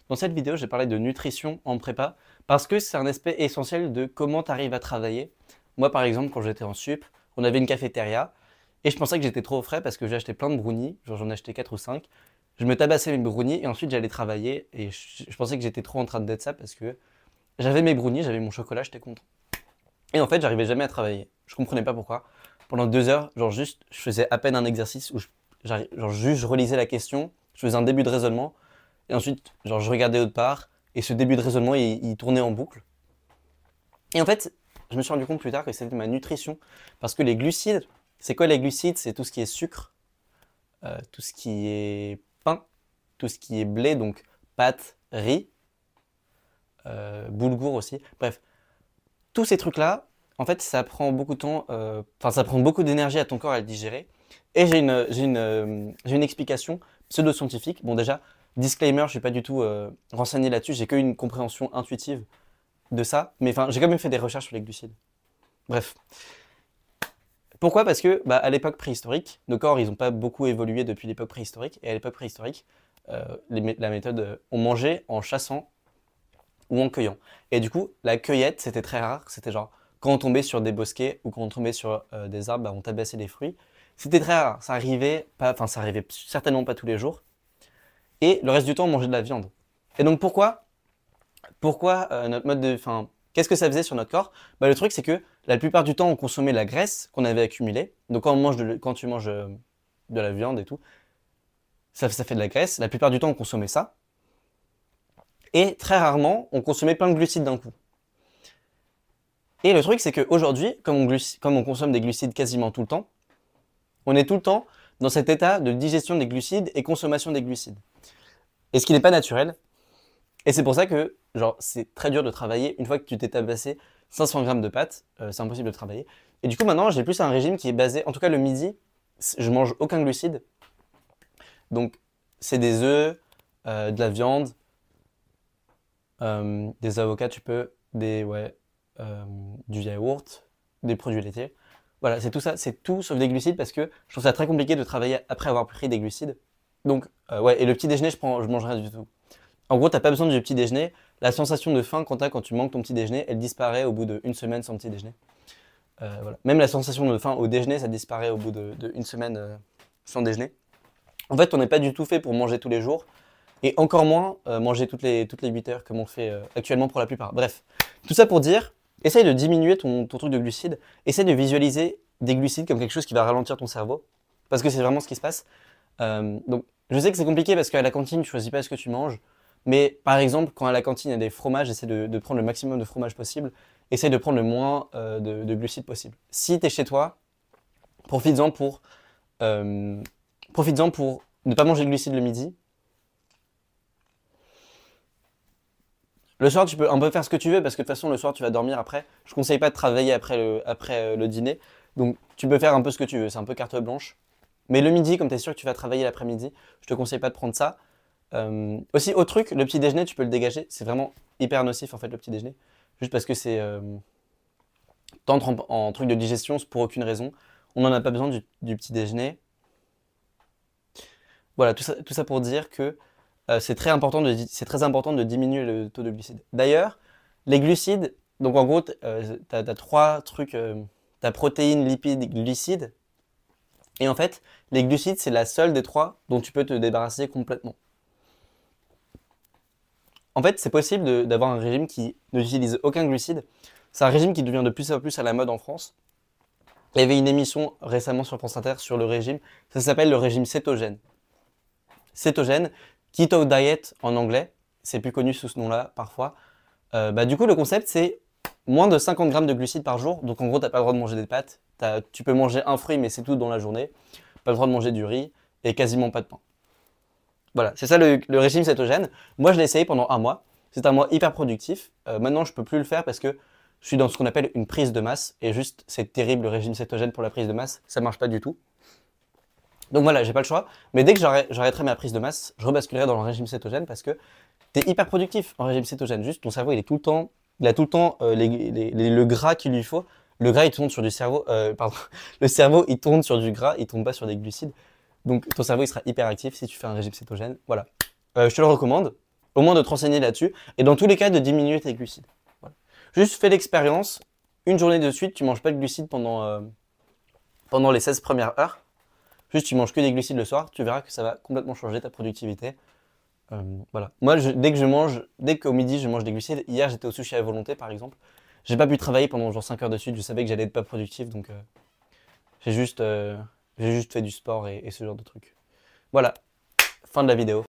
Dans cette vidéo, j'ai parlé de nutrition en prépa parce que c'est un aspect essentiel de comment tu arrives à travailler. Moi, par exemple, quand j'étais en sup, on avait une cafétéria et je pensais que j'étais trop au frais parce que j'ai acheté plein de brownies, genre j'en ai acheté 4 ou 5. Je me tabassais mes brownies et ensuite j'allais travailler et je pensais que j'étais trop en train d'être ça parce que j'avais mes brownies, j'avais mon chocolat, j'étais content. Et en fait, j'arrivais jamais à travailler. Je comprenais pas pourquoi. Pendant 2 heures, genre juste, je faisais à peine un exercice où genre juste je relisais la question, je faisais un début de raisonnement et ensuite, genre, je regardais autre part, et ce début de raisonnement, il tournait en boucle. Et en fait, je me suis rendu compte plus tard que c'était ma nutrition, parce que les glucides, c'est quoi les glucides? C'est tout ce qui est sucre, tout ce qui est pain, tout ce qui est blé, donc pâtes, riz, boulgour aussi. Bref, tous ces trucs-là, en fait, ça prend beaucoup de temps, enfin, ça prend beaucoup d'énergie à ton corps à le digérer. Et j'ai une explication pseudo-scientifique. Bon, déjà, disclaimer, je suis pas du tout renseigné là-dessus, j'ai qu'une compréhension intuitive de ça. Mais enfin, j'ai quand même fait des recherches sur les glucides. Bref. Pourquoi? Parce que à l'époque préhistorique, nos corps, ils n'ont pas beaucoup évolué depuis l'époque préhistorique. Et à l'époque préhistorique, la méthode, on mangeait en chassant ou en cueillant. Et du coup, la cueillette, c'était très rare. C'était genre, quand on tombait sur des bosquets ou quand on tombait sur des arbres, on tabassait les fruits. C'était très rare. Ça arrivait pas, enfin, ça arrivait certainement pas tous les jours. Et le reste du temps, on mangeait de la viande. Et donc, pourquoi notre mode de, enfin, qu'est-ce que ça faisait sur notre corps? Le truc, c'est que la plupart du temps, on consommait la graisse qu'on avait accumulée. Donc, quand tu manges de la viande et tout, ça fait de la graisse. La plupart du temps, on consommait ça. Et très rarement, on consommait plein de glucides d'un coup. Et le truc, c'est qu'aujourd'hui, comme on consomme des glucides quasiment tout le temps, on est tout le temps dans cet état de digestion des glucides et consommation des glucides. Et ce qui n'est pas naturel. Et c'est pour ça que, genre, c'est très dur de travailler. Une fois que tu t'es tabassé 500 grammes de pâtes, c'est impossible de travailler. Et du coup, maintenant, j'ai plus un régime qui est basé, en tout cas le midi, je mange aucun glucide. Donc, c'est des œufs, de la viande, des avocats, tu peux, du yaourt, des produits laitiers. Voilà, c'est tout ça, c'est tout sauf des glucides parce que je trouve ça très compliqué de travailler après avoir pris des glucides. Donc, ouais, et le petit déjeuner, je mange rien du tout. En gros, t'as pas besoin du petit déjeuner. La sensation de faim quand tu manques ton petit déjeuner, elle disparaît au bout d'une semaine sans petit déjeuner. Voilà. Même la sensation de faim au déjeuner, ça disparaît au bout d'une semaine sans déjeuner. En fait, on n'est pas du tout fait pour manger tous les jours. Et encore moins manger toutes les 8 heures comme on fait actuellement pour la plupart. Bref, tout ça pour dire, essaye de diminuer ton truc de glucides. Essaye de visualiser des glucides comme quelque chose qui va ralentir ton cerveau. Parce que c'est vraiment ce qui se passe. Donc, je sais que c'est compliqué parce qu'à la cantine, tu choisis pas ce que tu manges. Mais par exemple, quand à la cantine il y a des fromages, essaie de prendre le maximum de fromage possible. Essaye de prendre le moins de glucides possible. Si tu es chez toi, profites-en pour, euh, profites-en pour ne pas manger de glucides le midi. Le soir, tu peux un peu faire ce que tu veux parce que de toute façon, le soir, tu vas dormir après. Je conseille pas de travailler après le dîner. Donc, tu peux faire un peu ce que tu veux. C'est un peu carte blanche. Mais le midi, comme tu es sûr que tu vas travailler l'après-midi, je te conseille pas de prendre ça. Aussi, autre truc, le petit déjeuner, tu peux le dégager. C'est vraiment hyper nocif en fait le petit déjeuner. Juste parce que t'entres en truc de digestion c'est pour aucune raison. On n'en a pas besoin du petit déjeuner. Voilà, tout ça pour dire que c'est très important de diminuer le taux de glucides. D'ailleurs, les glucides, donc en gros, t'as trois trucs, t'as protéines, lipides, glucides. Et en fait, les glucides, c'est la seule des trois dont tu peux te débarrasser complètement. En fait, c'est possible d'avoir un régime qui n'utilise aucun glucide. C'est un régime qui devient de plus en plus à la mode en France. Il y avait une émission récemment sur France Inter sur le régime. Ça s'appelle le régime cétogène. Cétogène, keto diet en anglais. C'est plus connu sous ce nom-là parfois. Du coup, le concept, c'est moins de 50 grammes de glucides par jour. Donc en gros, t'as pas le droit de manger des pâtes. Tu peux manger un fruit, mais c'est tout dans la journée. Pas le droit de manger du riz et quasiment pas de pain. Voilà, c'est ça le régime cétogène. Moi, je l'ai essayé pendant un mois. C'est un mois hyper productif. Maintenant, je peux plus le faire parce que je suis dans ce qu'on appelle une prise de masse. Et juste, c'est terrible le régime cétogène pour la prise de masse. Ça marche pas du tout. Donc voilà, j'ai pas le choix. Mais dès que j'arrêterai ma prise de masse, je rebasculerai dans le régime cétogène parce que t'es hyper productif en régime cétogène. Juste, ton cerveau, il a tout le temps le gras qu'il lui faut. Le gras, il tourne sur du cerveau. Pardon. Le cerveau, il tourne sur du gras, il tourne pas sur des glucides. Donc ton cerveau il sera hyper actif si tu fais un régime cétogène. Voilà. Je te le recommande. Au moins de te renseigner là-dessus. Et dans tous les cas, de diminuer tes glucides. Voilà. Juste fais l'expérience. Une journée de suite, tu manges pas de glucides pendant les 16 premières heures. Juste, tu manges que des glucides le soir. Tu verras que ça va complètement changer ta productivité. Voilà. Moi, dès qu'au midi, je mange des glucides. Hier, j'étais au sushi à volonté, par exemple. J'ai pas pu travailler pendant genre 5 heures de suite. Je savais que j'allais être pas productif. Donc, j'ai juste fait du sport et ce genre de trucs. Voilà. Fin de la vidéo.